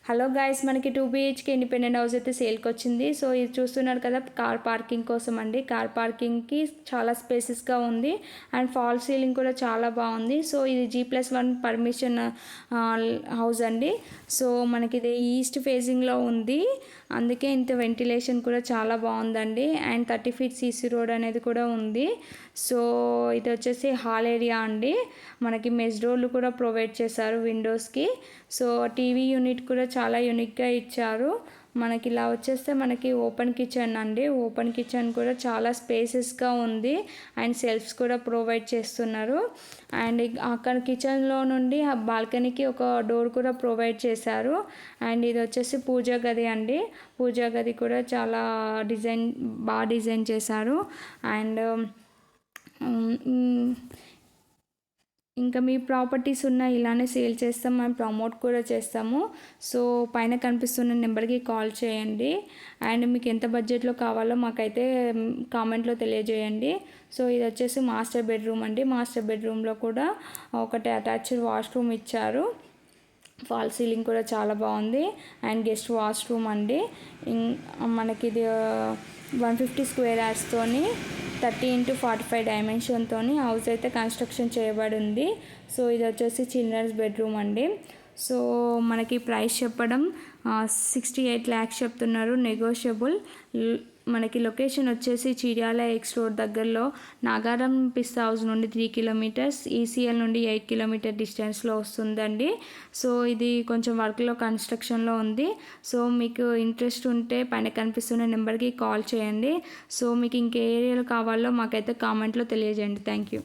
Hello guys, మనకి 2 BHK independent house అయితే సేల్కి వచ్చింది. సో ఇది చూస్తున్నారు కదా, కార్ పార్కింగ్ కోసం అండి. కార్ పార్కింగ్కి చాలా స్పేసెస్గా ఉంది అండ్ ఫాల్ సీలింగ్ కూడా చాలా బాగుంది. సో ఇది G+1 పర్మిషన్ హౌస్ అండి. సో మనకి ఇది ఈస్ట్ ఫేసింగ్లో ఉంది, అందుకే ఇంత వెంటిలేషన్ కూడా చాలా బాగుందండి. అండ్ 30 feet CC రోడ్ అనేది కూడా ఉంది. సో ఇది వచ్చేసి హాల్ ఏరియా అండి. మనకి మెస్ డోర్లు కూడా ప్రొవైడ్ చేశారు విండోస్కి. సో టీవీ యూనిట్ కూడా చాలా యూనిక్గా ఇచ్చారు. మనకి ఇలా వచ్చేస్తే మనకి ఓపెన్ కిచెన్ అండి. ఓపెన్ కిచెన్ కూడా చాలా స్పేసెస్గా ఉంది అండ్ సెల్ఫ్స్ కూడా ప్రొవైడ్ చేస్తున్నారు. అండ్ అక్కడ కిచెన్లో నుండి ఆ బాల్కనీకి ఒక డోర్ కూడా ప్రొవైడ్ చేశారు. అండ్ ఇది వచ్చేసి పూజా గది అండి. పూజా గది కూడా చాలా బాగా డిజైన్ చేశారు. అండ్ ఇంకా మీ ప్రాపర్టీస్ ఉన్న ఇలానే సేల్ చేస్తాం, మేము ప్రమోట్ కూడా చేస్తాము. సో పైన కనిపిస్తున్న నెంబర్కి కాల్ చేయండి. అండ్ మీకు ఎంత బడ్జెట్లో కావాలో మాకైతే కామెంట్లో తెలియజేయండి. సో ఇది వచ్చేసి మాస్టర్ బెడ్రూమ్ అండి. మాస్టర్ బెడ్రూమ్లో కూడా ఒకటి అటాచ్డ్ వాష్రూమ్ ఇచ్చారు. ఫాల్ సీలింగ్ కూడా చాలా బాగుంది అండ్ గెస్ట్ వాష్రూమ్ అండి. మనకి ఇది 150 square yards 30 into 45 డైమెన్షన్తో హౌస్ అయితే కన్స్ట్రక్షన్ చేయబడి ఉంది. సో ఇది వచ్చేసి చిల్డ్రన్స్ బెడ్రూమ్ అండి. సో మనకి ప్రైస్ చెప్పడం 68 lakhs చెప్తున్నారు, నెగోషియబుల్. మనకి లొకేషన్ వచ్చేసి చీర్యాల ఎక్స్ రోడ్ దగ్గరలో నాగారం పిస్తా హౌస్ నుండి 3 kilometers, ECL నుండి 8 kilometer డిస్టెన్స్లో వస్తుందండి. సో ఇది కొంచెం వర్క్లో కన్స్ట్రక్షన్లో ఉంది. సో మీకు ఇంట్రెస్ట్ ఉంటే పైన కనిపిస్తున్న నెంబర్కి కాల్ చేయండి. సో మీకు ఇంకే ఏరియాలో కావాలో మాకైతే కామెంట్లో తెలియజేయండి. Thank you.